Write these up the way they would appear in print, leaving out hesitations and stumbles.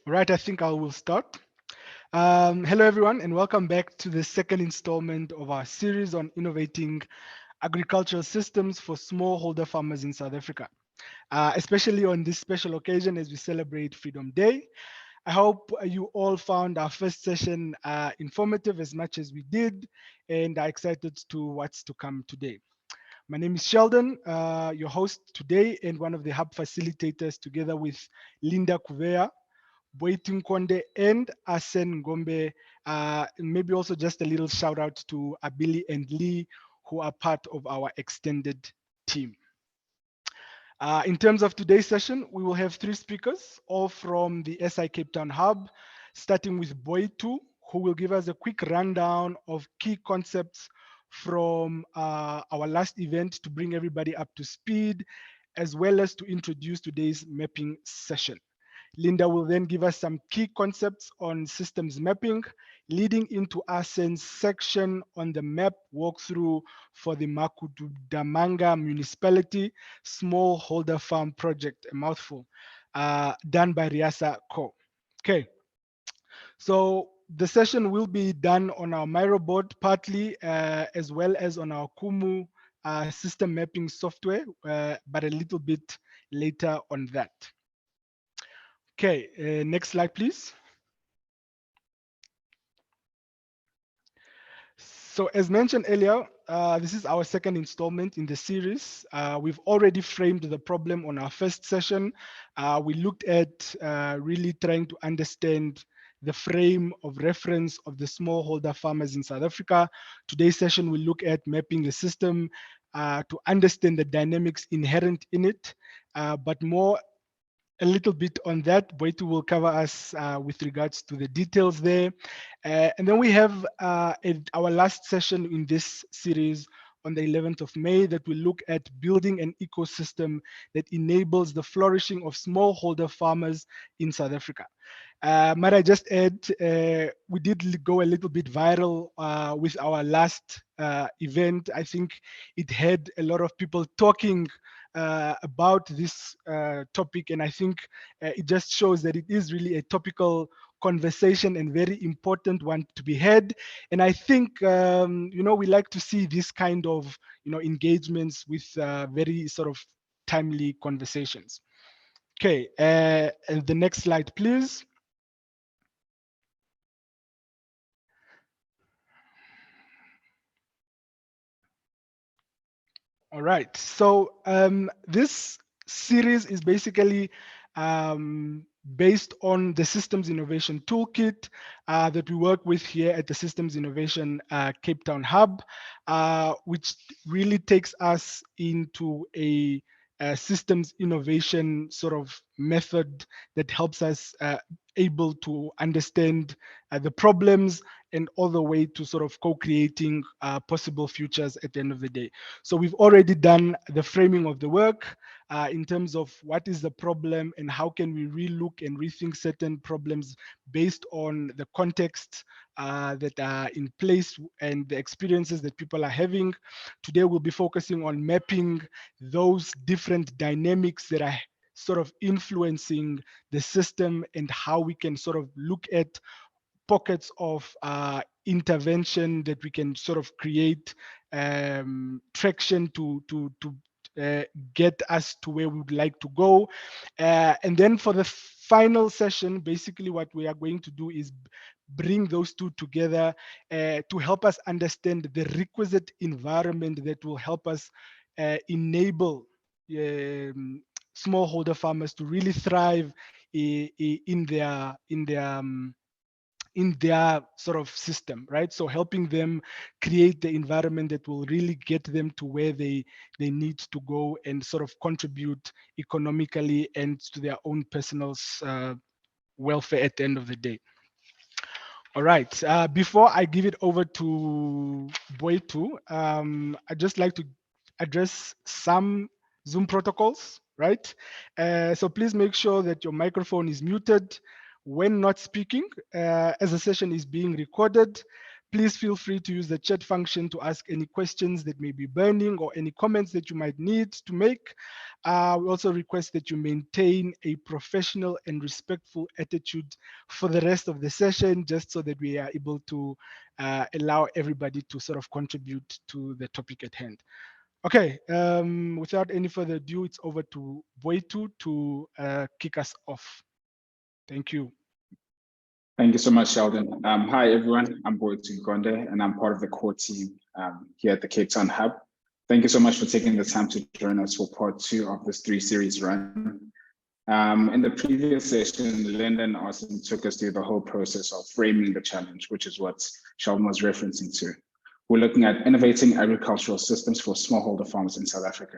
All right, I think I will start. Hello, everyone, and welcome back to the second installment of our series on innovating agricultural systems for smallholder farmers in South Africa, especially on this special occasion as we celebrate Freedom Day. I hope you all found our first session informative as much as we did and are excited to what's to come today. My name is Sheldon, your host today and one of the hub facilitators together with Linda Kuvea, Boitin Konde, and Asen Gombe. Maybe also just a little shout out to Abili and Lee, who are part of our extended team. In terms of today's session, we will have three speakers, all from the SI Cape Town Hub, starting with Boitu, who will give us a quick rundown of key concepts from our last event to bring everybody up to speed, as well as to introduce today's mapping session. Linda will then give us some key concepts on systems mapping, leading into Asen's section on the map walkthrough for the Makhuduthamaga Municipality Smallholder Farm Project, a mouthful, done by RIAHSAH Co. Okay, so the session will be done on our Miro board partly, as well as on our Kumu system mapping software, but a little bit later on that. Okay, next slide, please. So as mentioned earlier, this is our second installment in the series. We've already framed the problem on our first session. We looked at really trying to understand the frame of reference of the smallholder farmers in South Africa. Today's session will look at mapping the system to understand the dynamics inherent in it, but more a little bit on that. Boitu will cover us with regards to the details there. And then we have our last session in this series on the 11th of May that will look at building an ecosystem that enables the flourishing of smallholder farmers in South Africa. Might I just add, we did go a little bit viral with our last event. I think it had a lot of people talking about this topic, and I think it just shows that it is really a topical conversation and very important one to be had. And I think we like to see this kind of engagements with very sort of timely conversations. Okay, and the next slide, please. All right. So this series is basically based on the Systems Innovation Toolkit that we work with here at the Systems Innovation Cape Town Hub, which really takes us into a systems innovation sort of method that helps us able to understand the problems and all the way to sort of co-creating possible futures at the end of the day. So we've already done the framing of the work in terms of what is the problem and how can we relook and rethink certain problems based on the context that are in place and the experiences that people are having. Today we'll be focusing on mapping those different dynamics that are sort of influencing the system and how we can sort of look at pockets of intervention that we can sort of create traction to get us to where we would like to go. And then for the final session, basically what we are going to do is bring those two together to help us understand the requisite environment that will help us enable smallholder farmers to really thrive in their sort of system, right? So helping them create the environment that will really get them to where they need to go and sort of contribute economically and to their own personal welfare at the end of the day. All right. Before I give it over to Boitu, I'd just like to address some Zoom protocols, right? So please make sure that your microphone is muted when not speaking, as the session is being recorded. Please feel free to use the chat function to ask any questions that may be burning or any comments that you might need to make. We also request that you maintain a professional and respectful attitude for the rest of the session, just so that we are able to allow everybody to sort of contribute to the topic at hand. Okay, without any further ado, it's over to Boitu to kick us off. Thank you. Thank you so much, Sheldon. Hi, everyone. I'm Boitu Gonde, and I'm part of the core team here at the Cape Town Hub. Thank you so much for taking the time to join us for part 2 of this 3-series run. In the previous session, Linda and Austin took us through the whole process of framing the challenge, which is what Sheldon was referencing to. We're looking at innovating agricultural systems for smallholder farmers in South Africa.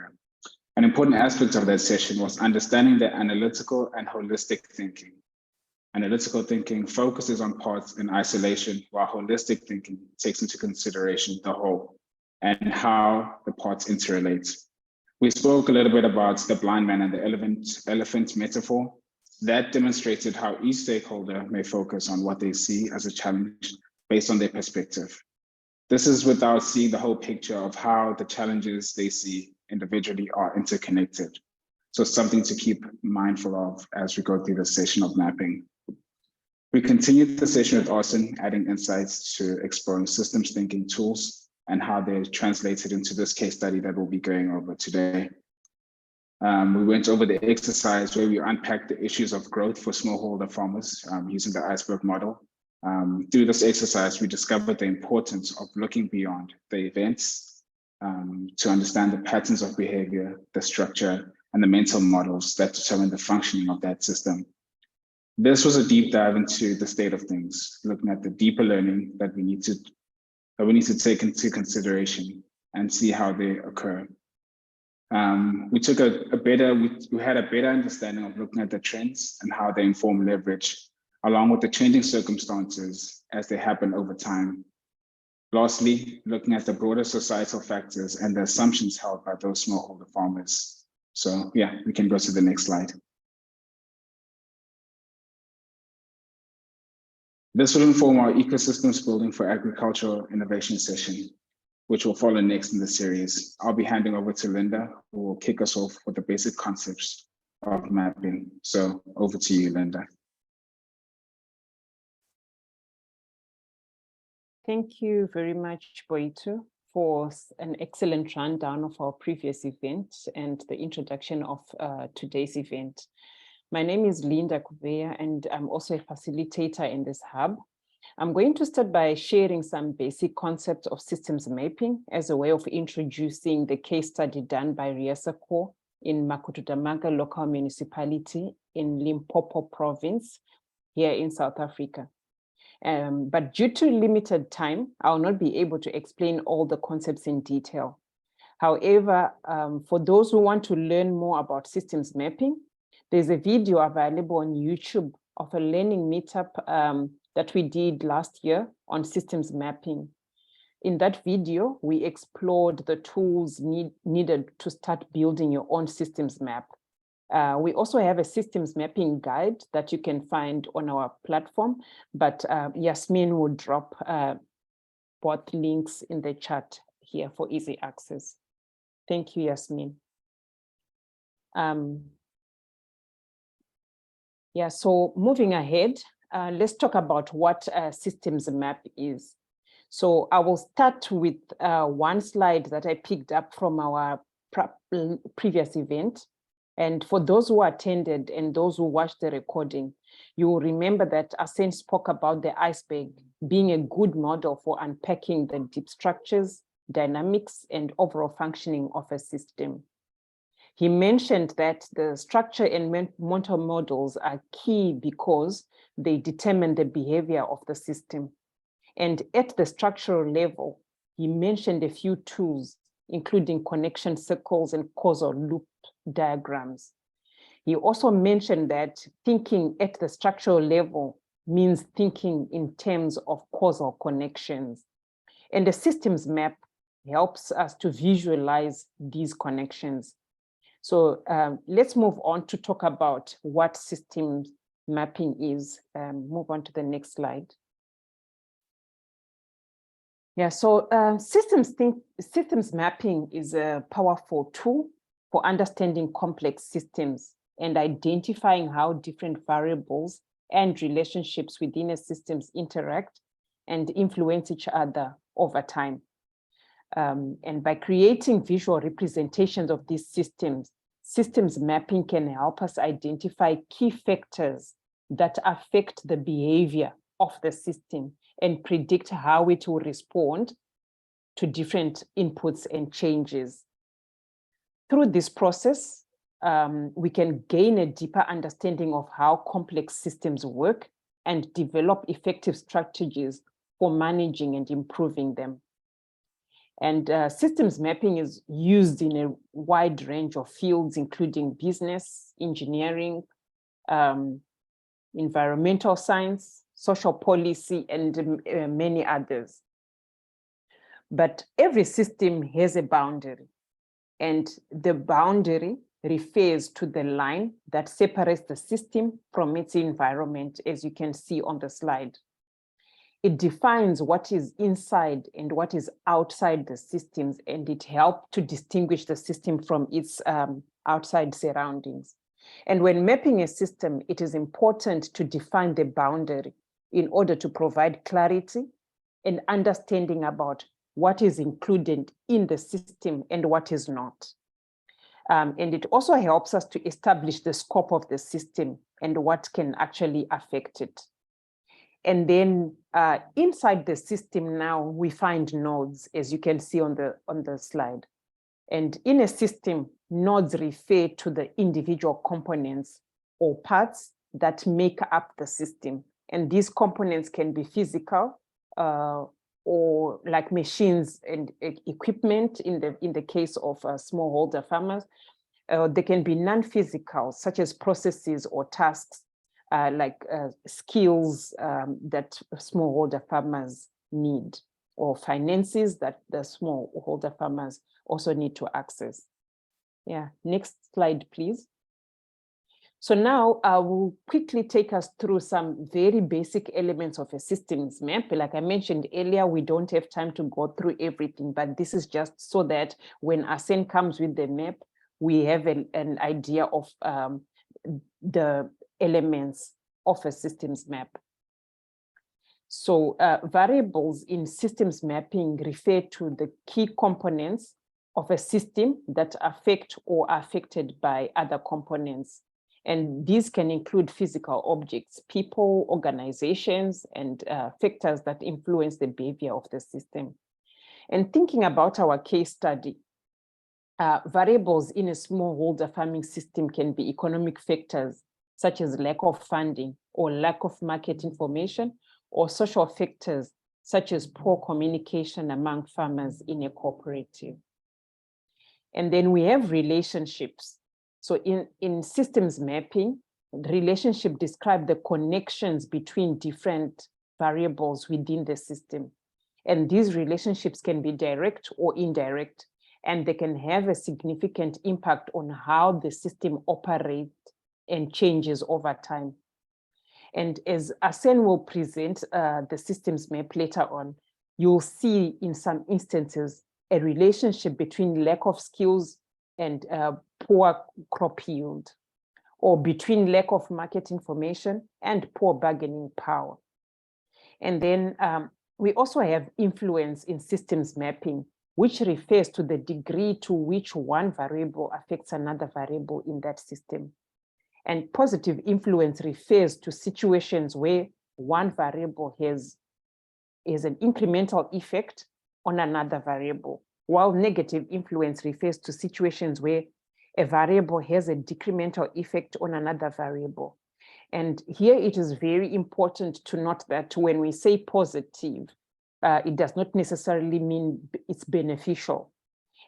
An important aspect of that session was understanding the analytical and holistic thinking. Analytical thinking focuses on parts in isolation, while holistic thinking takes into consideration the whole and how the parts interrelate. We spoke a little bit about the blind man and the elephant metaphor. That demonstrated how each stakeholder may focus on what they see as a challenge based on their perspective. This is without seeing the whole picture of how the challenges they see individually are interconnected. So something to keep mindful of as we go through the session of mapping. We continued the session with Austin, adding insights to exploring systems thinking tools and how they're translated into this case study that we'll be going over today. We went over the exercise where we unpacked the issues of growth for smallholder farmers using the iceberg model. Through this exercise, we discovered the importance of looking beyond the events to understand the patterns of behavior, the structure, and the mental models that determine the functioning of that system. This was a deep dive into the state of things, looking at the deeper learning that we need to take into consideration and see how they occur. We had a better understanding of looking at the trends and how they inform leverage, along with the changing circumstances as they happen over time. Lastly, looking at the broader societal factors and the assumptions held by those smallholder farmers. So yeah, we can go to the next slide. This will inform our ecosystems building for agricultural innovation session, which will follow next in the series. I'll be handing over to Linda, who will kick us off with the basic concepts of mapping. So over to you, Linda. Thank you very much, Boitu, for an excellent rundown of our previous event and the introduction of today's event. My name is Linda Kubeya, and I'm also a facilitator in this hub. I'm going to start by sharing some basic concepts of systems mapping as a way of introducing the case study done by RIAHSAH Co in Makhuduthamaga Local Municipality in Limpopo province here in South Africa. But due to limited time, I'll not be able to explain all the concepts in detail. However, for those who want to learn more about systems mapping, there's a video available on YouTube of a learning meetup that we did last year on systems mapping. In that video, we explored the tools needed to start building your own systems map. We also have a systems mapping guide that you can find on our platform, but Yasmin will drop both links in the chat here for easy access. Thank you, Yasmin. Yeah, so moving ahead, let's talk about what a systems map is. So I will start with one slide that I picked up from our previous event. And for those who attended and those who watched the recording, you will remember that Asen spoke about the iceberg being a good model for unpacking the deep structures, dynamics, and overall functioning of a system. He mentioned that the structure and mental models are key because they determine the behavior of the system. And at the structural level, he mentioned a few tools, including connection circles and causal loop diagrams. He also mentioned that thinking at the structural level means thinking in terms of causal connections. And the systems map helps us to visualize these connections. So let's move on to talk about what systems mapping is. Move on to the next slide. Yeah, so systems mapping is a powerful tool for understanding complex systems and identifying how different variables and relationships within a systems interact and influence each other over time. And by creating visual representations of these systems mapping can help us identify key factors that affect the behavior of the system and predict how it will respond to different inputs and changes. Through this process, we can gain a deeper understanding of how complex systems work and develop effective strategies for managing and improving them. And systems mapping is used in a wide range of fields, including business, engineering, environmental science, social policy, and many others. But every system has a boundary, and the boundary refers to the line that separates the system from its environment, as you can see on the slide. It defines what is inside and what is outside the systems, and it helps to distinguish the system from its outside surroundings. And when mapping a system, it is important to define the boundary in order to provide clarity and understanding about what is included in the system and what is not. And it also helps us to establish the scope of the system and what can actually affect it. And then inside the system now, we find nodes, as you can see on the slide. And in a system, nodes refer to the individual components or parts that make up the system. And these components can be physical or like machines and equipment in the case of smallholder farmers. They can be non-physical, such as processes or tasks, like skills that smallholder farmers need, or finances that the smallholder farmers also need to access. Yeah, next slide, please. So now I will quickly take us through some very basic elements of a systems map. Like I mentioned earlier, we don't have time to go through everything, but this is just so that when Asen comes with the map, we have an idea of the elements of a systems map. So variables in systems mapping refer to the key components of a system that affect or are affected by other components. And these can include physical objects, people, organizations, and factors that influence the behavior of the system. And thinking about our case study, variables in a smallholder farming system can be economic factors, such as lack of funding or lack of market information, or social factors, such as poor communication among farmers in a cooperative. And then we have relationships. So in systems mapping, the relationship describes the connections between different variables within the system. And these relationships can be direct or indirect, and they can have a significant impact on how the system operates and changes over time. And as Asen will present the systems map later on, you'll see in some instances a relationship between lack of skills and poor crop yield, or between lack of market information and poor bargaining power. And then we also have influence in systems mapping, which refers to the degree to which one variable affects another variable in that system. And positive influence refers to situations where one variable has an incremental effect on another variable, while negative influence refers to situations where a variable has a decremental effect on another variable. And here it is very important to note that when we say positive, it does not necessarily mean it's beneficial.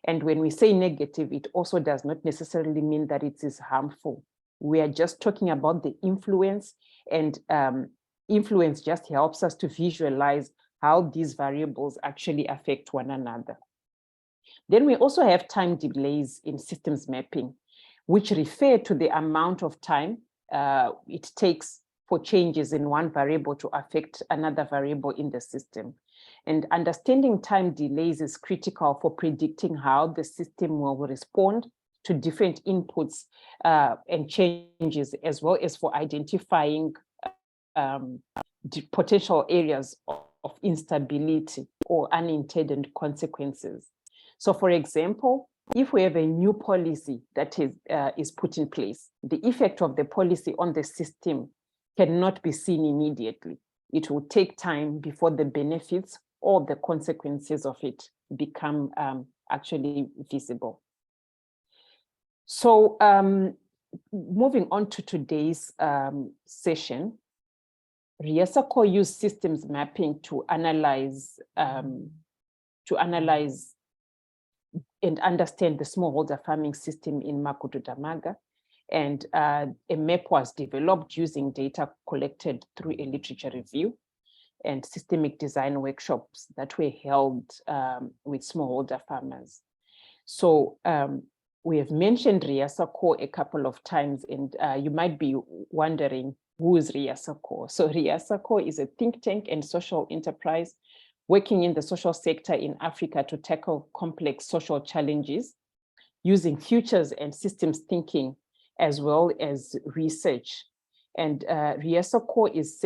And when we say negative, it also does not necessarily mean that it is harmful. We are just talking about the influence, and influence just helps us to visualize how these variables actually affect one another. Then we also have time delays in systems mapping, which refer to the amount of time it takes for changes in one variable to affect another variable in the system. And understanding time delays is critical for predicting how the system will respond to different inputs and changes, as well as for identifying potential areas of instability or unintended consequences. So for example, if we have a new policy that is put in place, the effect of the policy on the system cannot be seen immediately. It will take time before the benefits or the consequences of it become actually visible. So moving on to today's session, RIAHSAH Co used systems mapping to analyze and understand the smallholder farming system in Makhuduthamaga. And a map was developed using data collected through a literature review and systemic design workshops that were held with smallholder farmers. So we have mentioned RIAHSAH Co a couple of times, and you might be wondering, who is RIAHSAH Co? So RIAHSAH Co is a think tank and social enterprise working in the social sector in Africa to tackle complex social challenges using futures and systems thinking as well as research. And RIAHSAH Co is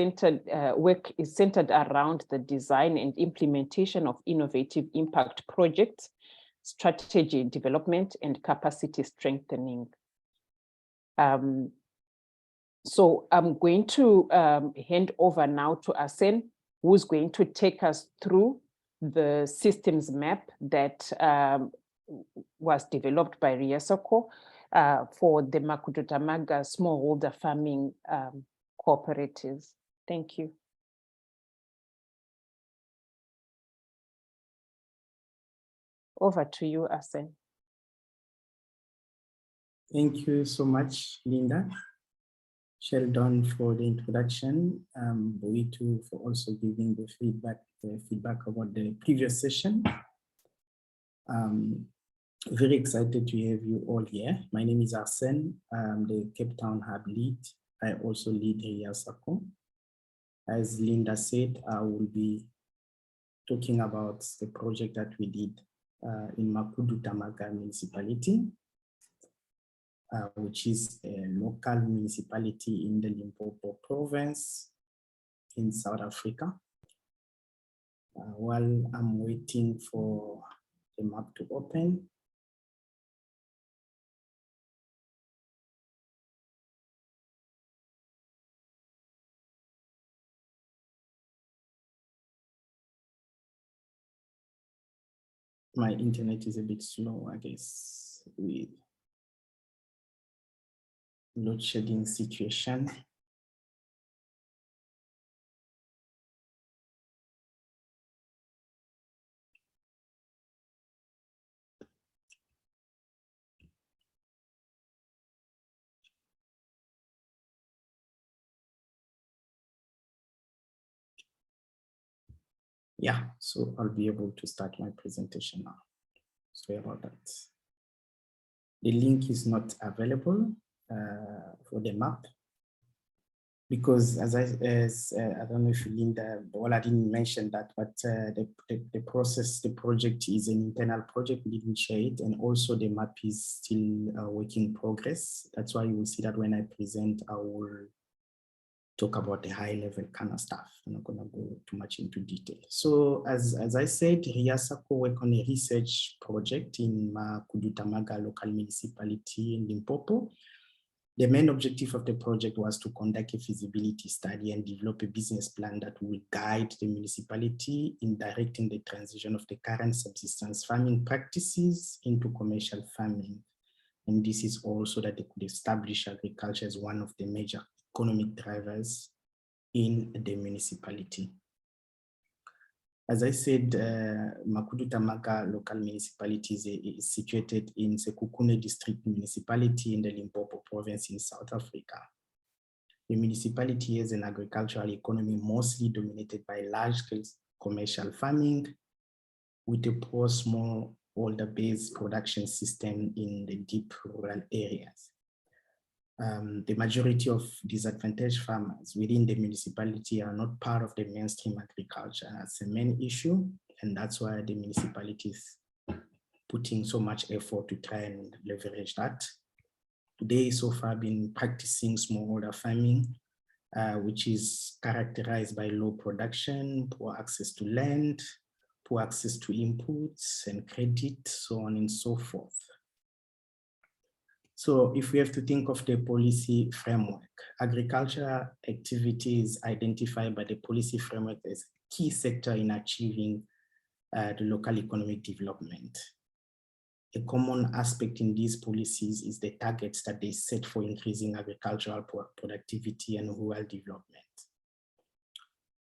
work is centered around the design and implementation of innovative impact projects, strategy development, and capacity strengthening. So I'm going to hand over now to Arsene, who's going to take us through the systems map that was developed by RIAHSAH Co for the Makhuduthamaga smallholder farming cooperatives. Thank you. Over to you, Arsene. Thank you so much, Linda. Sheldon for the introduction, Boitu for also giving the feedback about the previous session. Very excited to have you all here. My name is Arsene. I'm the Cape Town Hub lead. I also lead RIAHSAH Co. As Linda said, I will be talking about the project that we did in Makhuduthamaga Municipality, which is a local municipality in the Limpopo province in South Africa. While I'm waiting for the map to open, my internet is a bit slow, I guess, with load shedding situation. Yeah, so I'll be able to start my presentation now. Sorry about that. The link is not available for the map because as I don't know if Linda, well, I didn't mention that, but the project is an internal project. We didn't share it, and also the map is still a work in progress. That's why you will see that when I present, I will talk about the high level kind of stuff. I'm not going to go too much into detail. So as I said, RIAHSAH Co work on a research project in Makhuduthamaga Local Municipality in Limpopo. The main objective of the project was to conduct a feasibility study and develop a business plan that will guide the municipality in directing the transition of the current subsistence farming practices into commercial farming. And this is also that they could establish agriculture as one of the major economic drivers in the municipality. As I said, Makhuduthamaga Local Municipality is situated in Sekhukhune District Municipality in the Limpopo province in South Africa. The municipality has an agricultural economy mostly dominated by large-scale commercial farming with a poor smallholder-based production system in the deep rural areas. The majority of disadvantaged farmers within the municipality are not part of the mainstream agriculture. That's the main issue, and that's why the municipality is putting so much effort to try and leverage that. Today, so far, been practicing smallholder farming, which is characterized by low production, poor access to land, poor access to inputs and credit, so on and so forth. So if we have to think of the policy framework, agriculture activities identified by the policy framework as a key sector in achieving the local economic development. A common aspect in these policies is the targets that they set for increasing agricultural productivity and rural development.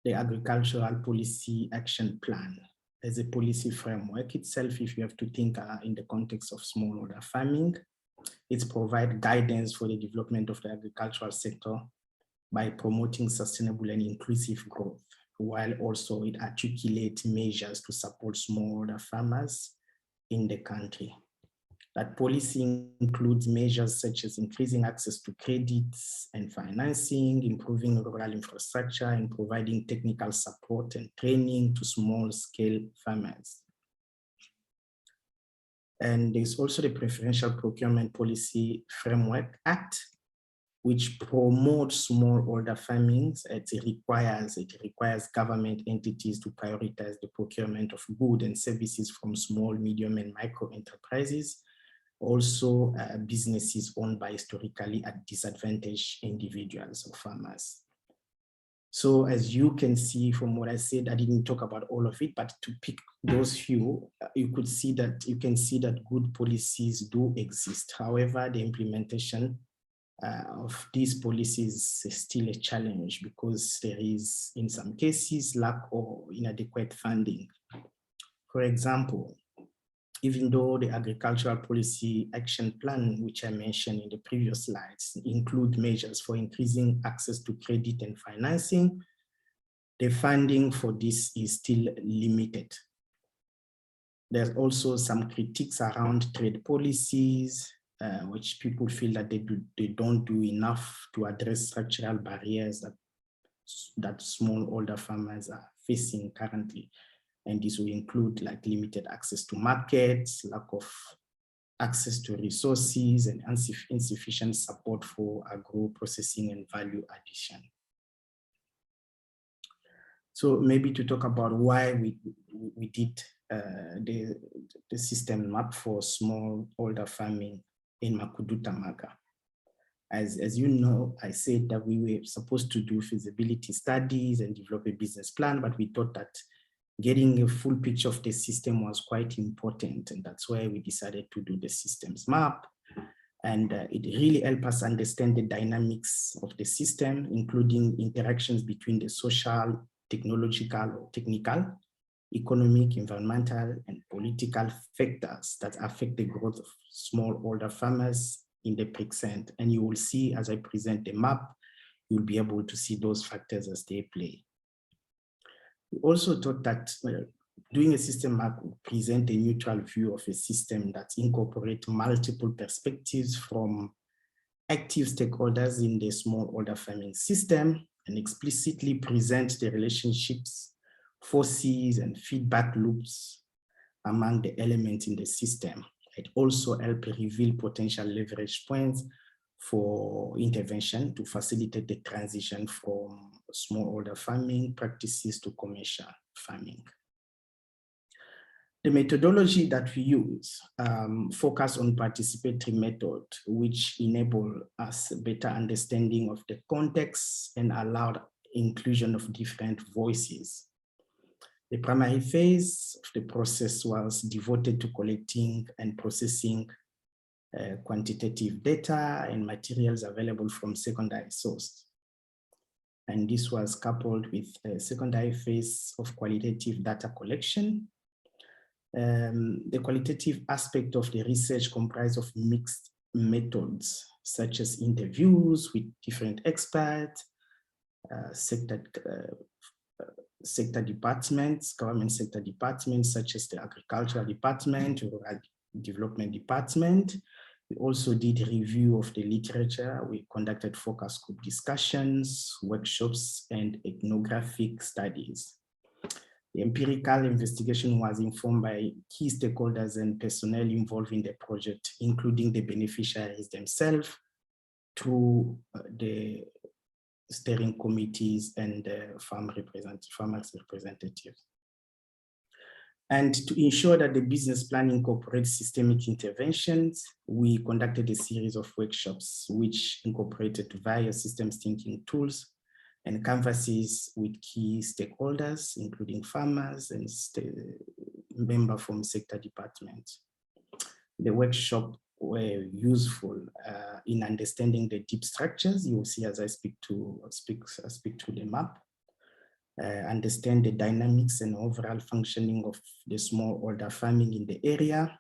The Agricultural Policy Action Plan as a policy framework itself, if you have to think in the context of smallholder farming, it provides guidance for the development of the agricultural sector by promoting sustainable and inclusive growth, while also it articulates measures to support smallholder farmers in the country. That policy includes measures such as increasing access to credits and financing, improving rural infrastructure, and providing technical support and training to small-scale farmers. And there's also the Preferential Procurement Policy Framework Act, which promotes smallholder farming. It requires government entities to prioritize the procurement of goods and services from small, medium, and micro enterprises. Also, businesses owned by historically disadvantaged individuals or farmers. So as you can see from what I said, I didn't talk about all of it, but to pick those few, you can see that good policies do exist. However, the implementation of these policies is still a challenge because there is, in some cases, lack or inadequate funding. For example, even though the Agricultural Policy Action Plan, which I mentioned in the previous slides, include measures for increasing access to credit and financing, the funding for this is still limited. There's also some critiques around trade policies, which people feel that they don't do enough to address structural barriers that smallholder farmers are facing currently. And this will include like limited access to markets, lack of access to resources, and insufficient support for agro-processing and value addition. So maybe to talk about why we did the system map for smallholder farming in Makhuduthamaga. As you know, I said that we were supposed to do feasibility studies and develop a business plan, but we thought that getting a full picture of the system was quite important, and that's why we decided to do the systems map. And it really helped us understand the dynamics of the system, including interactions between the social, technological, or technical, economic, environmental, and political factors that affect the growth of smallholder farmers in the precinct. And you will see as I present the map, you'll be able to see those factors as they play. We also thought that doing a system map would present a neutral view of a system that incorporates multiple perspectives from active stakeholders in the smallholder farming system and explicitly present the relationships, forces, and feedback loops among the elements in the system. It also helps reveal potential leverage points for intervention to facilitate the transition from smallholder farming practices to commercial farming. The methodology that we use focus on participatory method, which enable us a better understanding of the context and allowed inclusion of different voices. The primary phase of the process was devoted to collecting and processing quantitative data and materials available from secondary sources. And this was coupled with a secondary phase of qualitative data collection. The qualitative aspect of the research comprised of mixed methods, such as interviews with different experts, sector departments, government sector departments, such as the agricultural department, rural development department, We also did a review of the literature. We conducted focus group discussions, workshops, and ethnographic studies. The empirical investigation was informed by key stakeholders and personnel involved in the project, including the beneficiaries themselves, through the steering committees and farmers representatives. And to ensure that the business plan incorporates systemic interventions, we conducted a series of workshops which incorporated various systems thinking tools and canvases with key stakeholders, including farmers and members from sector departments. The workshop were useful in understanding the deep structures. You will see as I speak to the map. Understand the dynamics and overall functioning of the smallholder farming in the area,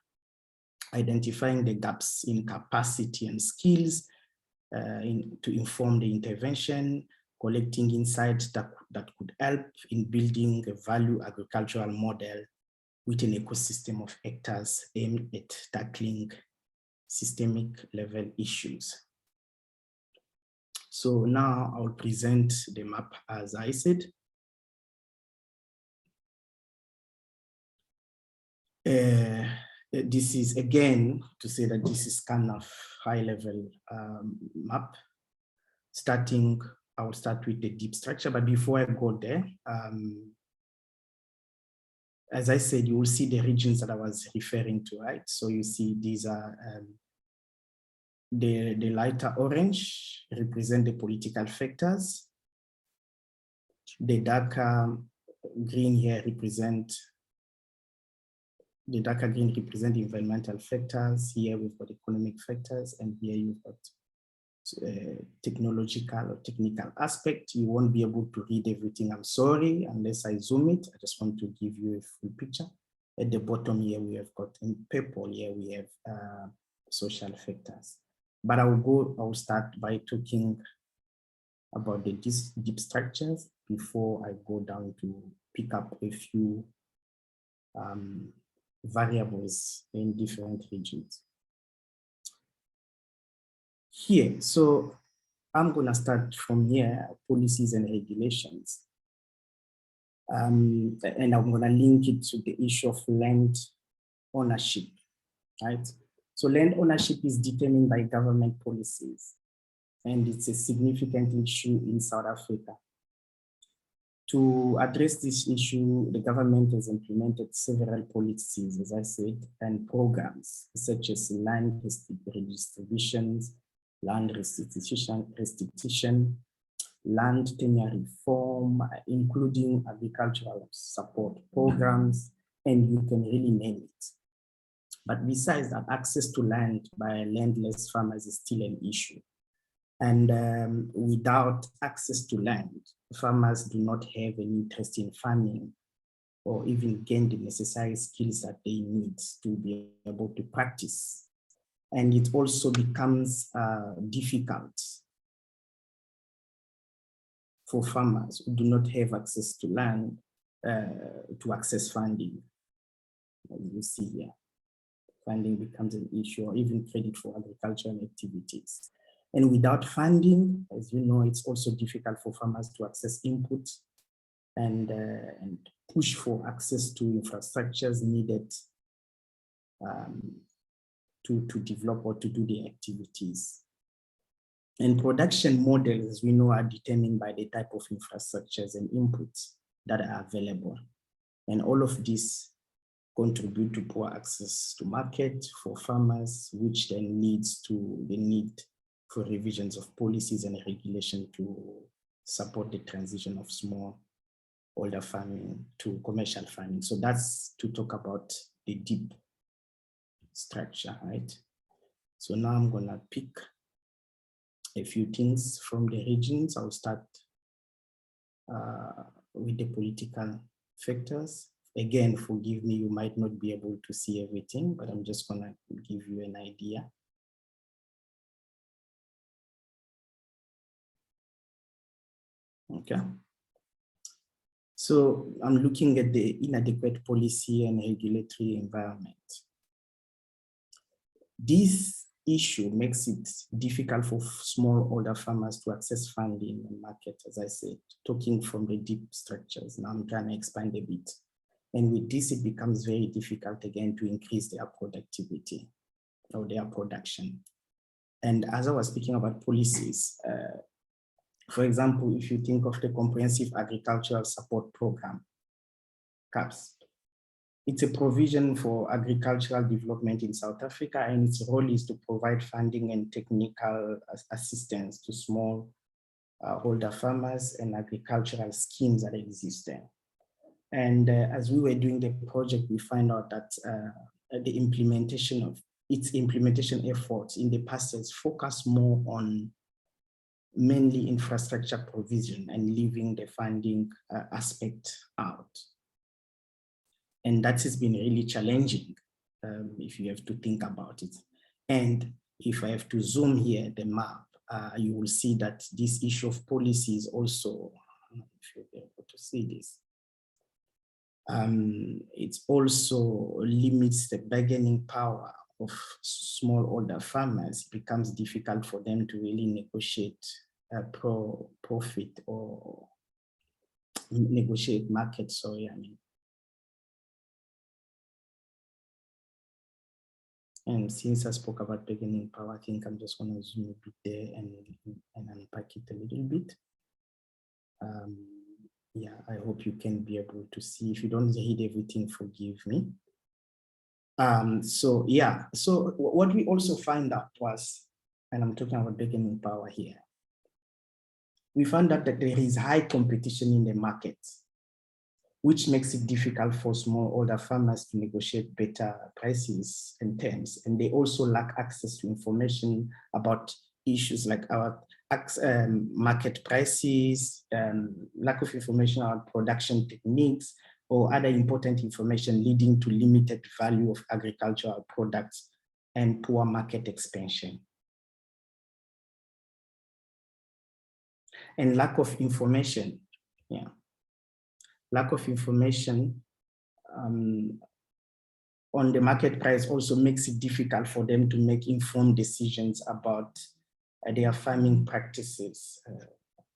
identifying the gaps in capacity and skills to inform the intervention, collecting insights that could help in building a value agricultural model with an ecosystem of actors aimed at tackling systemic level issues. So now I'll present the map as I said. This is again to say that this is kind of high level map. I will start with the deep structure, but before I go there, as I said, you will see the regions that I was referring to, right? So you see these are the lighter orange represent the political factors. The darker green here represent environmental factors. Here we've got economic factors, and here you've got technological or technical aspect. You won't be able to read everything, I'm sorry, unless I zoom it. I just want to give you a full picture. At the bottom here, we have got in purple, here we have social factors. But I'll start by talking about the deep structures before I go down to pick up a few variables in different regions. Here, so I'm gonna start from here, policies and regulations. And I'm gonna link it to the issue of land ownership, right? So land ownership is determined by government policies, and it's a significant issue in South Africa. To address this issue, the government has implemented several policies, as I said, and programs such as land redistributions, land restitution, land tenure reform, including agricultural support programs, and you can really name it. But besides that, access to land by landless farmers is still an issue. And without access to land, farmers do not have an interest in farming or even gain the necessary skills that they need to be able to practice. And it also becomes difficult for farmers who do not have access to land to access funding. As you see here, funding becomes an issue, or even credit for agricultural activities. And without funding, as you know, it's also difficult for farmers to access input and push for access to infrastructures needed to develop or to do the activities. And production models, as we know, are determined by the type of infrastructures and inputs that are available. And all of this contribute to poor access to market for farmers, which then leads to the need for revisions of policies and regulation to support the transition of smallholder farming to commercial farming. So that's to talk about the deep structure, right? So now I'm gonna pick a few things from the regions. I'll start with the political factors. Again, forgive me, you might not be able to see everything, but I'm just gonna give you an idea. Okay. So I'm looking at the inadequate policy and regulatory environment. This issue makes it difficult for smallholder farmers to access funding and market, as I said, talking from the deep structures. Now I'm trying to expand a bit. And with this, it becomes very difficult again to increase their productivity or their production. And as I was speaking about policies, for example, if you think of the Comprehensive Agricultural Support Program, CAPS, it's a provision for agricultural development in South Africa, and its role is to provide funding and technical assistance to small holder farmers and agricultural schemes that exist there. And as we were doing the project, we find out that the implementation of its implementation efforts in the past has focused more on mainly infrastructure provision and leaving the funding aspect out. And that has been really challenging if you have to think about it. And if I have to zoom here, the map, you will see that this issue of policy is also, if you'll be able to see this, it also limits the bargaining power of smallholder farmers. It becomes difficult for them to really negotiate profit or negotiate market, sorry, I mean. And since I spoke about bargaining power, I think I'm just going to zoom a bit there and unpack it a little bit. Yeah, I hope you can be able to see. If you don't read everything, forgive me. So yeah, so what we also find out was, and I'm talking about bargaining power here, we found out that there is high competition in the market, which makes it difficult for smallholder farmers to negotiate better prices and terms. And they also lack access to information about issues like our market prices, lack of information about production techniques, or other important information leading to limited value of agricultural products and poor market expansion. And lack of information, yeah. Lack of information on the market price also makes it difficult for them to make informed decisions about their farming practices. I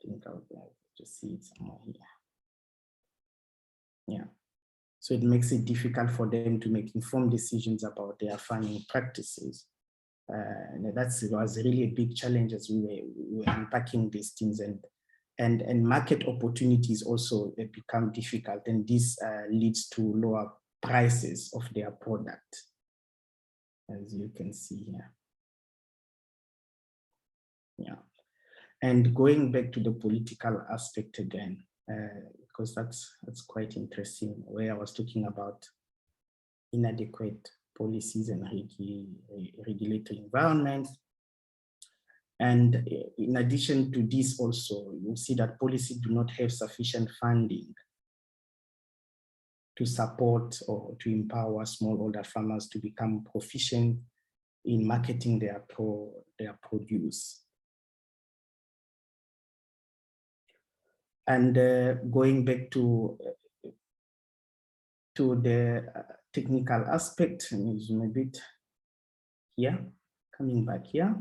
think I'll be able to see it somewhere here. Yeah, so it makes it difficult for them to make informed decisions about their farming practices. And that was really a big challenge as we were unpacking these things, and market opportunities also become difficult, and this leads to lower prices of their product, as you can see here. Yeah, and going back to the political aspect again, because that's quite interesting, where I was talking about inadequate policies and regulatory environments. And in addition to this also, you'll see that policies do not have sufficient funding to support or to empower smallholder farmers to become proficient in marketing their produce. And going back to the technical aspect, let me zoom a bit here, coming back here.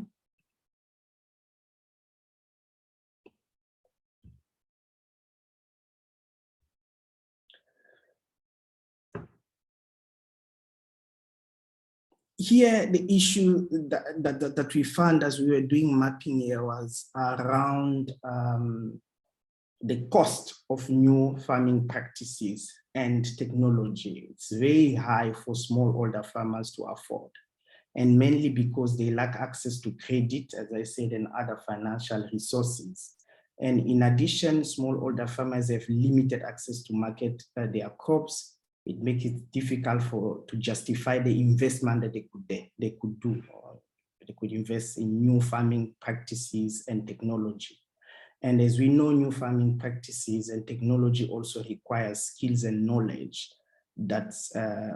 Here, the issue that we found as we were doing mapping here was around the cost of new farming practices and technology. It's very high for smallholder farmers to afford, and mainly because they lack access to credit, as I said, and other financial resources. And in addition, smallholder farmers have limited access to market their crops. It makes it difficult to justify the investment that they could do. Or they could invest in new farming practices and technology. And as we know, new farming practices and technology also requires skills and knowledge that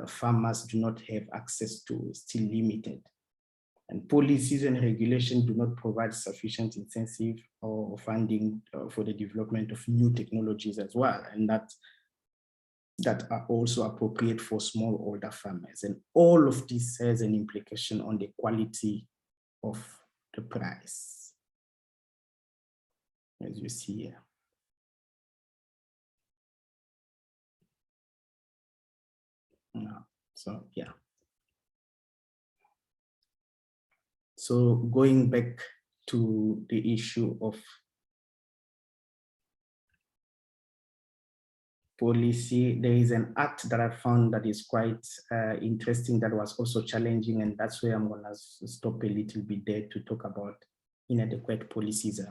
farmers do not have access to, still limited. And policies and regulations do not provide sufficient incentive or funding for the development of new technologies as well. And that are also appropriate for smallholder farmers. And all of this has an implication on the quality of the price, as you see here. So yeah. So going back to the issue of policy, there is an act that I found that is quite interesting, that was also challenging, and that's where I'm going to stop a little bit there to talk about inadequate policies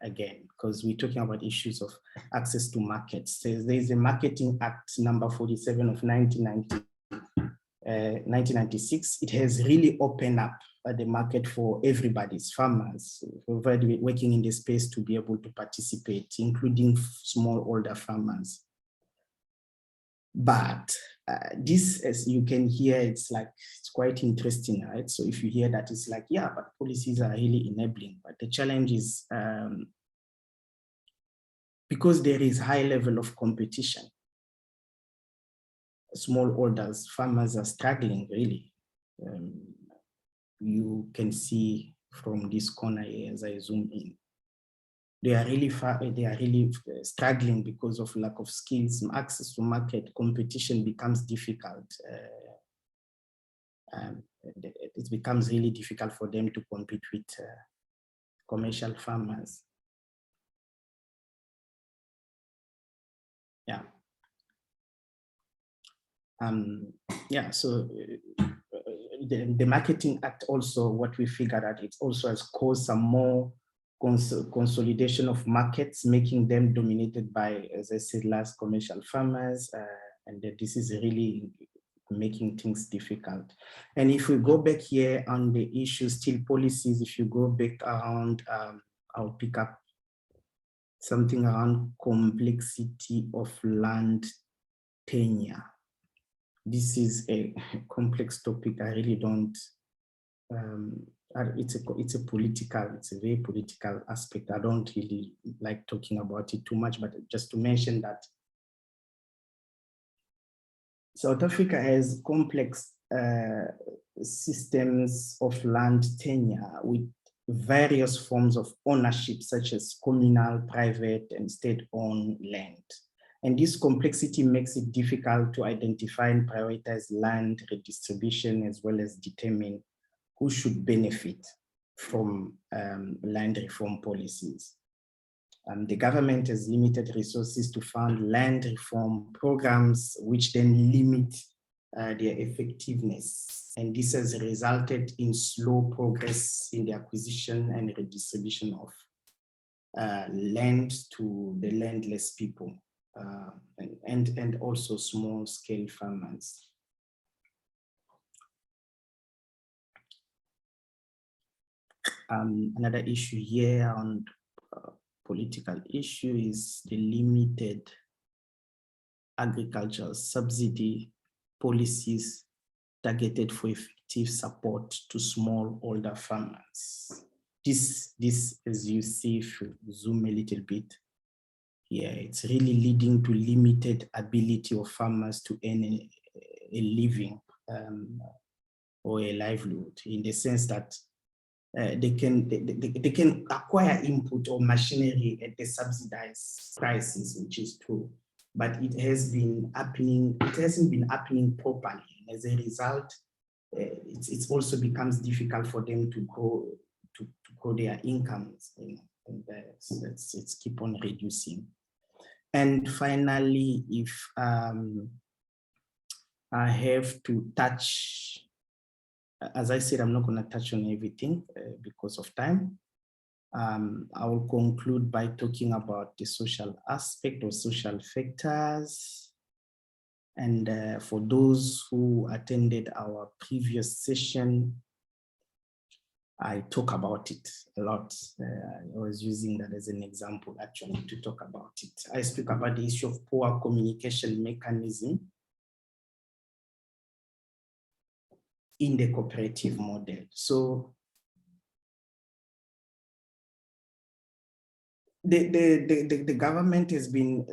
again, because we're talking about issues of access to markets. There is a Marketing Act number 47 of 1996. It has really opened up the market for everybody's farmers, everybody working in the space to be able to participate, including smallholder farmers. But this, as you can hear, it's quite interesting, right? So if you hear that, it's like, yeah, but policies are really enabling. But the challenge is because there is high level of competition, smallholders, farmers are struggling really. You can see from this corner here as I zoom in. They are really struggling because of lack of skills, access to market, competition becomes difficult. It becomes really difficult for them to compete with commercial farmers. Yeah. Yeah, so the Marketing Act also, what we figured out, it also has caused some more consolidation of markets, making them dominated by, as I said, last commercial farmers, and that this is really making things difficult. And if we go back here on the issue, still policies, if you go back around, I'll pick up something around complexity of land tenure. This is a complex topic. I really don't, it's a very political aspect. I don't really like talking about it too much, but just to mention that South Africa has complex systems of land tenure with various forms of ownership, such as communal, private, and state-owned land. And this complexity makes it difficult to identify and prioritize land redistribution, as well as determine who should benefit from land reform policies. The government has limited resources to fund land reform programs, which then limit their effectiveness. And this has resulted in slow progress in the acquisition and redistribution of land to the landless people. And also small-scale farmers. Another issue here on political issue is the limited agricultural subsidy policies targeted for effective support to smallholder farmers. This, as you see, if you zoom a little bit, yeah, it's really leading to limited ability of farmers to earn a living or a livelihood, in the sense that they can acquire input or machinery at the subsidized prices, which is true, but it has been happening. It hasn't been happening properly. And as a result, it also becomes difficult for them to grow their incomes, and it's keep on reducing. And finally, if I have to touch, as I said, I'm not going to touch on everything because of time. I will conclude by talking about the social aspect or social factors. And for those who attended our previous session, I talk about it a lot. I was using that as an example, actually, to talk about it. I speak about the issue of poor communication mechanism in the cooperative model. So the government has been,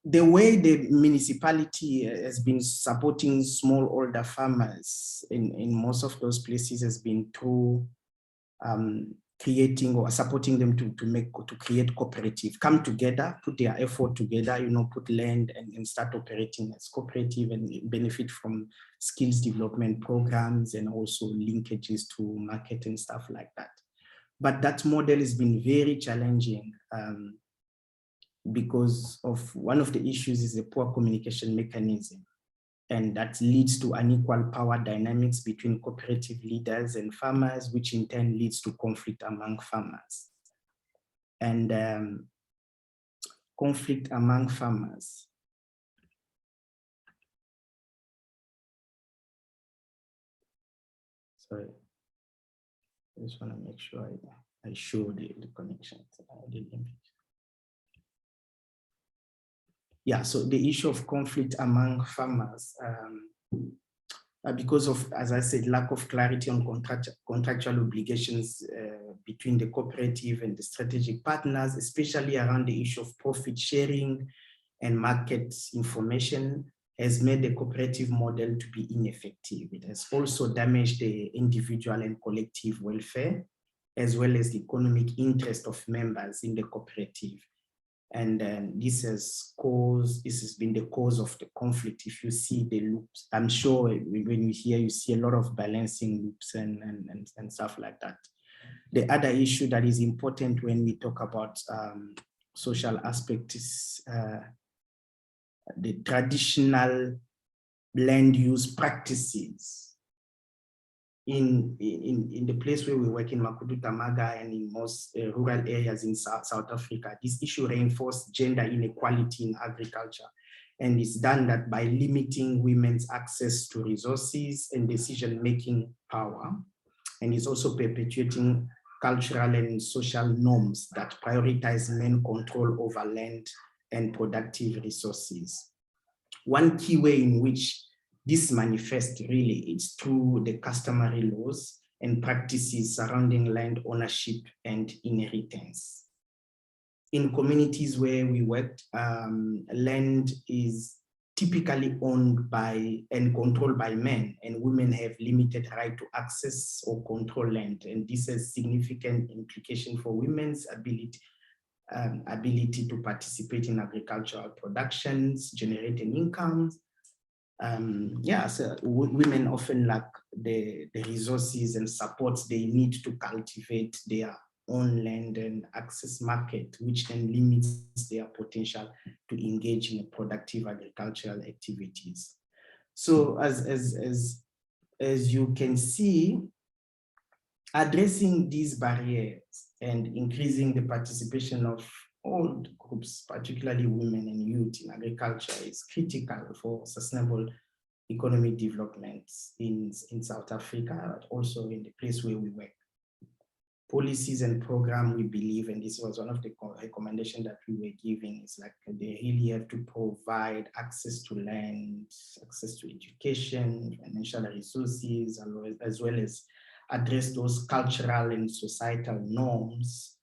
the the way the municipality has been supporting smallholder farmers in most of those places has been through creating or supporting them to create cooperative, come together, put their effort together, put land and start operating as cooperative and benefit from skills development programs and also linkages to market and stuff like that. But that model has been very challenging because of one of the issues is a poor communication mechanism. And that leads to unequal power dynamics between cooperative leaders and farmers, which in turn leads to conflict among farmers. And conflict among farmers. Sorry, I just want to make sure I show the connections. Yeah, so the issue of conflict among farmers, because of, as I said, lack of clarity on contractual obligations between the cooperative and the strategic partners, especially around the issue of profit sharing and market information, has made the cooperative model to be ineffective. It has also damaged the individual and collective welfare, as well as the economic interest of members in the cooperative. And this has been the cause of the conflict. If you see the loops, I'm sure when you hear, you see a lot of balancing loops and stuff like that. The other issue that is important when we talk about social aspect is the traditional land use practices. In the place where we work in Makhuduthamaga and in most rural areas in South Africa, this issue reinforces gender inequality in agriculture. And it's done that by limiting women's access to resources and decision-making power. And it's also perpetuating cultural and social norms that prioritize men control over land and productive resources. One key way in which this manifests really is through the customary laws and practices surrounding land ownership and inheritance. In communities where we worked, land is typically owned by and controlled by men, and women have limited right to access or control land. And this has significant implication for women's ability to participate in agricultural productions, generating incomes. So women often lack the resources and supports they need to cultivate their own land and access market, which then limits their potential to engage in productive agricultural activities. So as you can see, addressing these barriers and increasing the participation of all groups, particularly women and youth in agriculture, is critical for sustainable economic development in South Africa, but also in the place where we work. Policies and programs, we believe, and this was one of the recommendations that we were giving, is like they really have to provide access to land, access to education, financial resources, as well as address those cultural and societal norms.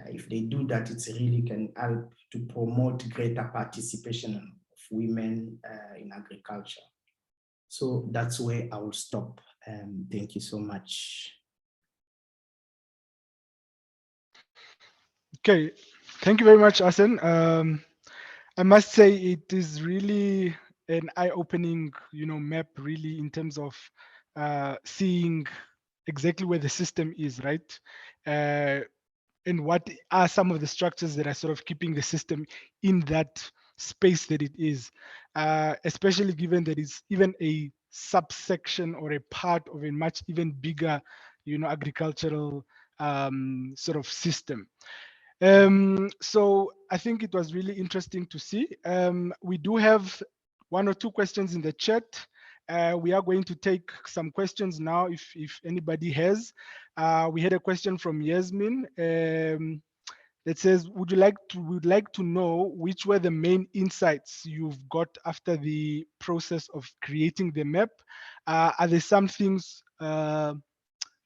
If they do that, it really can help to promote greater participation of women in agriculture. So that's where I will stop. Thank you so much. Okay, thank you very much, Asen. I must say it is really an eye-opening, map really in terms of seeing exactly where the system is, right? And what are some of the structures that are sort of keeping the system in that space that it is, especially given that it's even a subsection or a part of a much even bigger, agricultural sort of system. So I think it was really interesting to see. We do have one or two questions in the chat. We are going to take some questions now if anybody has. We had a question from Yasmin that says, would like to know which were the main insights you've got after the process of creating the map? Are there some things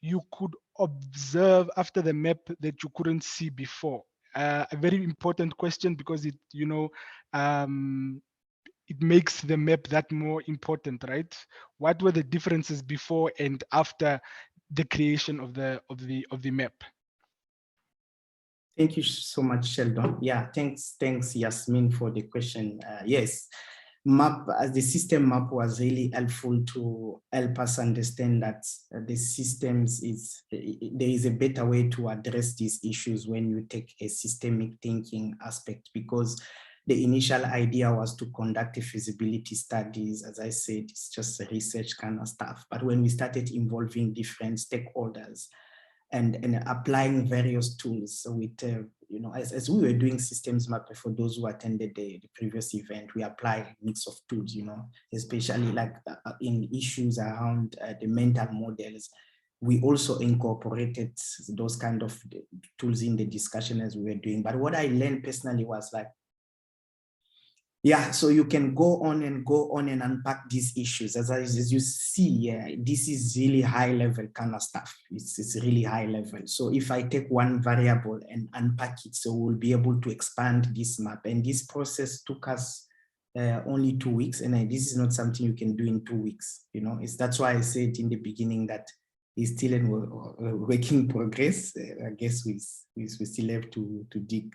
you could observe after the map that you couldn't see before? a very important question because it, it makes the map that more important, right? What were the differences before and after the creation of the map? Thank you so much, Sheldon. Yeah, thanks, Yasmin, for the question. Yes, map as the system map was really helpful to help us understand that the systems there is a better way to address these issues when you take a systemic thinking aspect, because the initial idea was to conduct a feasibility studies. As I said, it's just a research kind of stuff. But when we started involving different stakeholders and applying various tools with, as we were doing systems map, for those who attended the previous event, we apply a mix of tools, especially like in issues around the mental models. We also incorporated those kind of tools in the discussion as we were doing. But what I learned personally was like, yeah, so you can go on and unpack these issues. As you see, yeah, this is really high level kind of stuff. It's really high level. So if I take one variable and unpack it, so we'll be able to expand this map. And this process took us only 2 weeks. And this is not something you can do in 2 weeks. That's why I said in the beginning that it's still a work in progress. I guess we still have to dig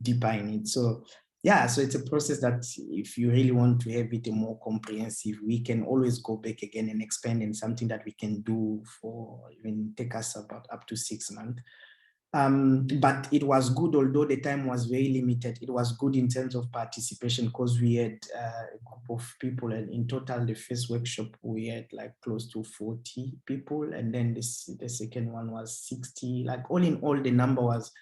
deeper in it. So yeah, so it's a process that if you really want to have it more comprehensive, we can always go back again and expand in something that we can do for even take us about up to 6 months. But it was good, although the time was very limited. It was good in terms of participation because we had a group of people, and in total, the first workshop we had like close to 40 people, and then the second one was 60. Like all in all, the number was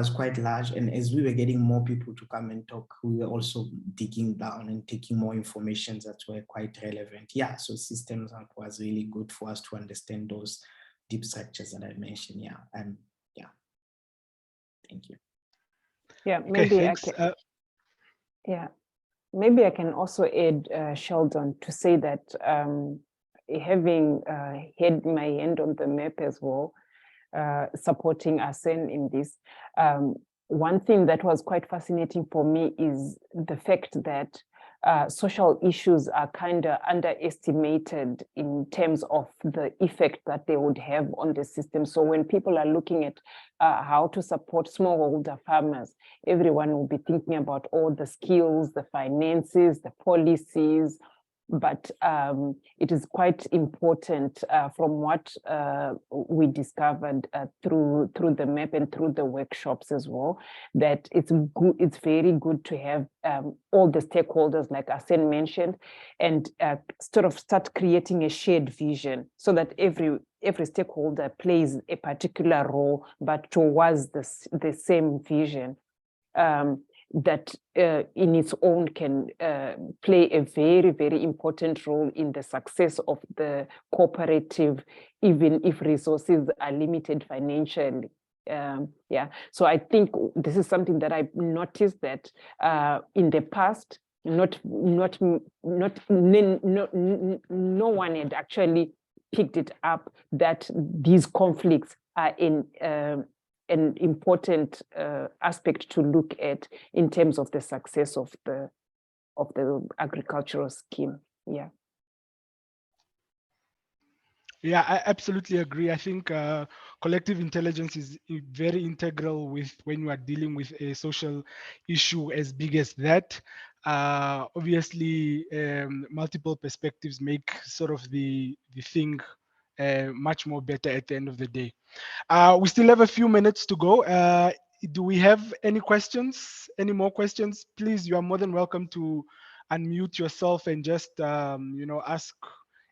quite large. And as we were getting more people to come and talk, we were also digging down and taking more information that were quite relevant. Yeah, so systems was really good for us to understand those deep structures that I mentioned. Yeah, and yeah, thank you. Yeah, maybe okay, I can. Yeah, maybe I can also add, Sheldon, to say that having had my hand on the map as well, supporting ASEN in this. One thing that was quite fascinating for me is the fact that social issues are kind of underestimated in terms of the effect that they would have on the system. So when people are looking at how to support smallholder farmers, everyone will be thinking about all the skills, the finances, the policies, but it is quite important from what we discovered through the map and through the workshops as well, that it's very good to have all the stakeholders, like Asen mentioned, and sort of start creating a shared vision so that every stakeholder plays a particular role, but towards the same vision. That in its own can play a very, very important role in the success of the cooperative, even if resources are limited financially. Yeah, so I think this is something that I've noticed that in the past, no one had actually picked it up that these conflicts are in an important aspect to look at in terms of the success of the agricultural scheme. Yeah. Yeah, I absolutely agree. I think collective intelligence is very integral with when you are dealing with a social issue as big as that. Obviously, multiple perspectives make sort of the thing much more better at the end of the day. We still have a few minutes to go. Do we have any questions? Any more questions? Please, you are more than welcome to unmute yourself and just ask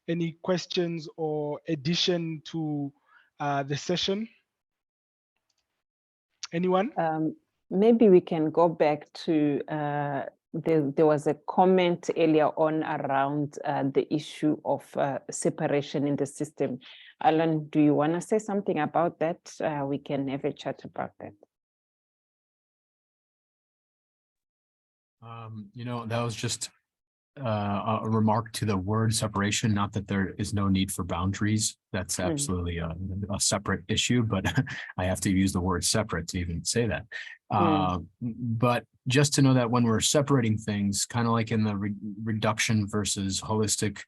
any questions or addition to the session. Anyone? Maybe we can go back to there was a comment earlier on around the issue of separation in the system. Alan, do you want to say something about that? We can have a chat about that. That was just a remark to the word separation, not that there is no need for boundaries. That's absolutely a separate issue, but I have to use the word separate to even say that. But just to know that when we're separating things, kind of like in the reduction versus holistic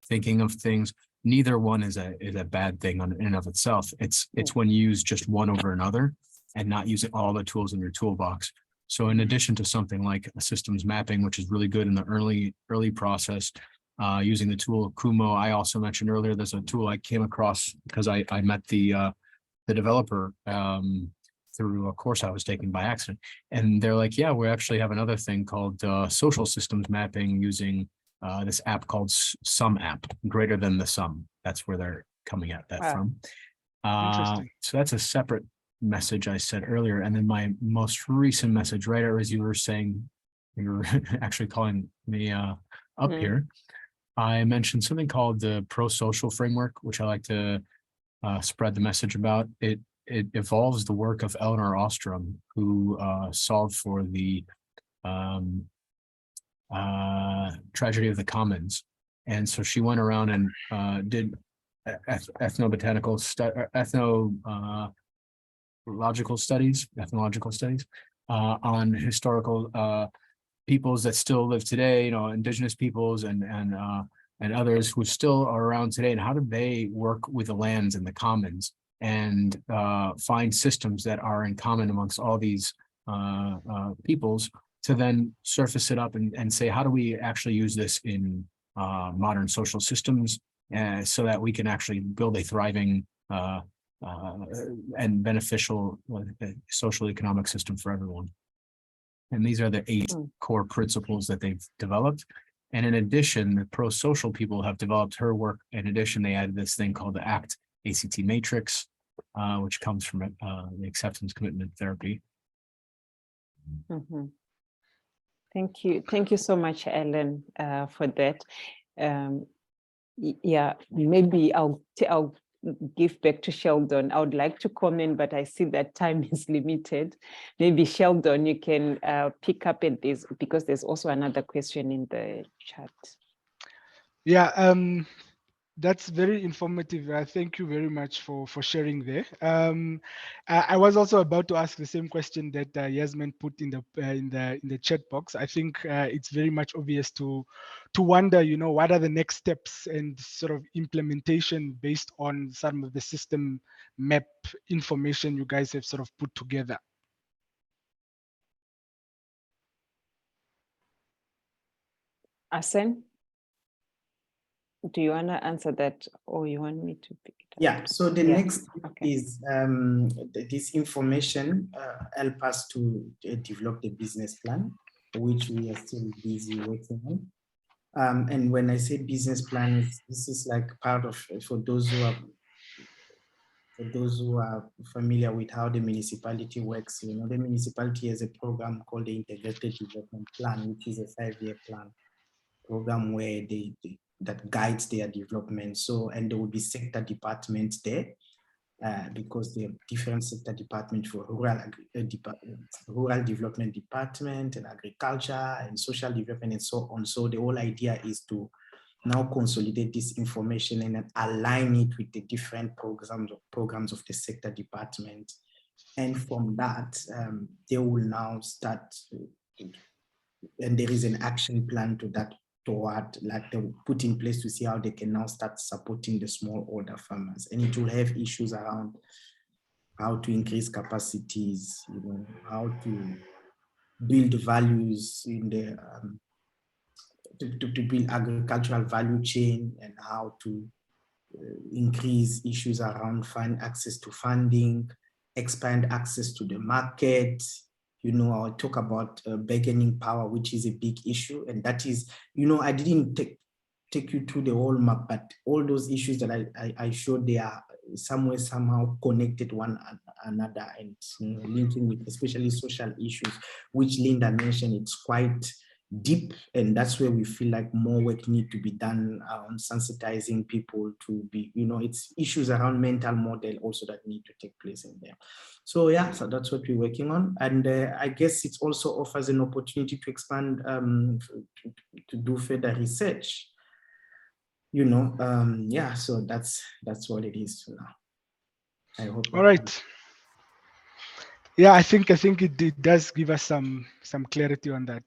thinking of things, neither one is a bad thing in and of itself. It's when you use just one over another and not using all the tools in your toolbox. So in addition to something like a systems mapping, which is really good in the early process, using the tool Kumo, I also mentioned earlier, there's a tool I came across because I met the developer through a course I was taking by accident. And they're like, yeah, we actually have another thing called social systems mapping using this app called Sum app, greater than the sum. That's where they're coming at that from. Interesting. So that's a separate message I said earlier. And then my most recent message, right, as you were saying, you were actually calling me up here. I mentioned something called the pro-social framework, which I like to spread the message about. It evolves the work of Elinor Ostrom, who solved for the tragedy of the commons. And so she went around and did ethnological studies on historical peoples that still live today, indigenous peoples and others who still are around today, and how do they work with the lands and the commons and find systems that are in common amongst all these peoples to then surface it up and say, how do we actually use this in modern social systems so that we can actually build a thriving and beneficial social economic system for everyone. And these are the 8 core principles that they've developed. And in addition, the pro-social people have developed her work. In addition, they added this thing called the ACT matrix, which comes from the acceptance commitment therapy. Thank you. Thank you so much, Ellen, for that. Yeah, maybe I'll give back to Sheldon. I would like to comment, but I see that time is limited. Maybe Sheldon, you can pick up at this because there's also another question in the chat. Yeah, that's very informative. Thank you very much for sharing there. I was also about to ask the same question that Yasmin put in the chat box. I think it's very much obvious to wonder, what are the next steps and sort of implementation based on some of the system map information you guys have sort of put together. Asen, do you want to answer that, or you want me to pick it up? Yeah, so the next is this information help us to develop the business plan, which we are still busy working on. And when I say business plan, this is like part of, for those who are familiar with how the municipality works, the municipality has a program called the Integrated Development Plan, which is a 5-year plan program where that guides their development. So, and there will be sector departments there because they have different sector departments for rural development department and agriculture and social development and so on. So the whole idea is to now consolidate this information and align it with the different programs of the sector department. And from that, they will now start, and there is an action plan to that, toward, like, they will put in place to see how they can now start supporting the smallholder farmers. And it will have issues around how to increase capacities, how to build values in the to build agricultural value chain, and how to increase issues around access to funding, expand access to the market. I'll talk about bargaining power, which is a big issue. And that is, I didn't take you through the whole map, but all those issues that I showed, they are somehow connected one another, and linking with especially social issues, which Linda mentioned. It's quite deep, and that's where we feel like more work need to be done on sensitizing people to be, it's issues around mental model also that need to take place in there. So yeah, so that's what we're working on, and I guess it also offers an opportunity to expand, to do further research. Yeah, so that's what it is for now. I hope. All right. Yeah, I think it does give us some clarity on that.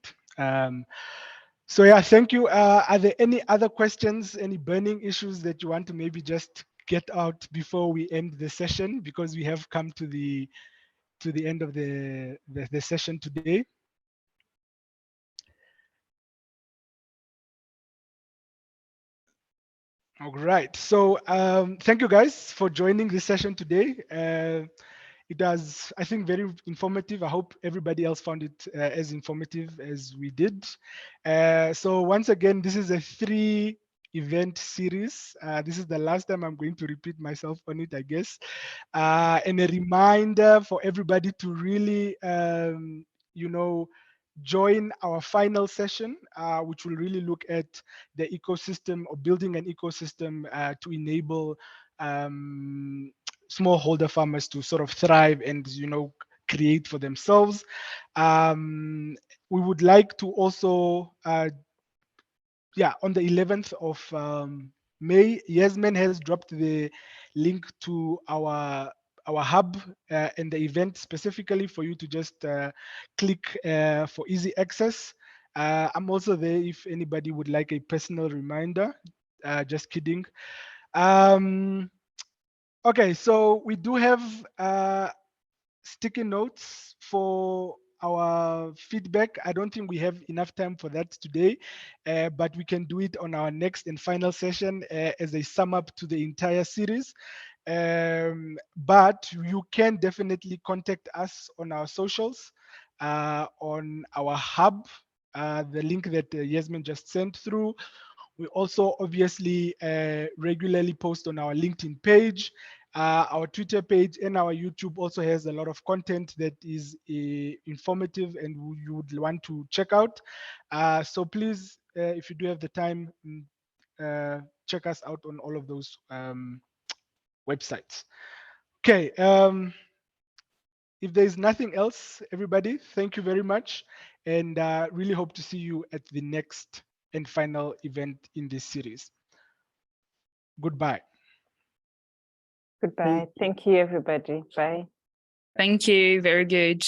So yeah, thank you. Are there any other questions, any burning issues that you want to maybe just get out before we end the session, because we have come to the end of the session today? All right. So thank you guys for joining this session today. It was, I think, very informative. I hope everybody else found it as informative as we did. So once again, this is a 3-event series. This is the last time I'm going to repeat myself on it, I guess. And a reminder for everybody to really, join our final session, which will really look at the ecosystem, or building an ecosystem to enable smallholder farmers to sort of thrive and create for themselves. We would like to also on the 11th of May, Yasmin has dropped the link to our hub and the event specifically for you to just click for easy access. I'm also there if anybody would like a personal reminder. Just kidding. Okay, so we do have sticky notes for our feedback. I don't think we have enough time for that today, but we can do it on our next and final session as a sum up to the entire series. But you can definitely contact us on our socials, on our hub, the link that Yasmin just sent through. We also obviously regularly post on our LinkedIn page. Our Twitter page and our YouTube also has a lot of content that is informative and you would want to check out. So please, if you do have the time, check us out on all of those websites. Okay. If there's nothing else, everybody, thank you very much. And really hope to see you at the next and final event in this series. Goodbye. Goodbye. Thank you, everybody. Bye. Thank you. Very good.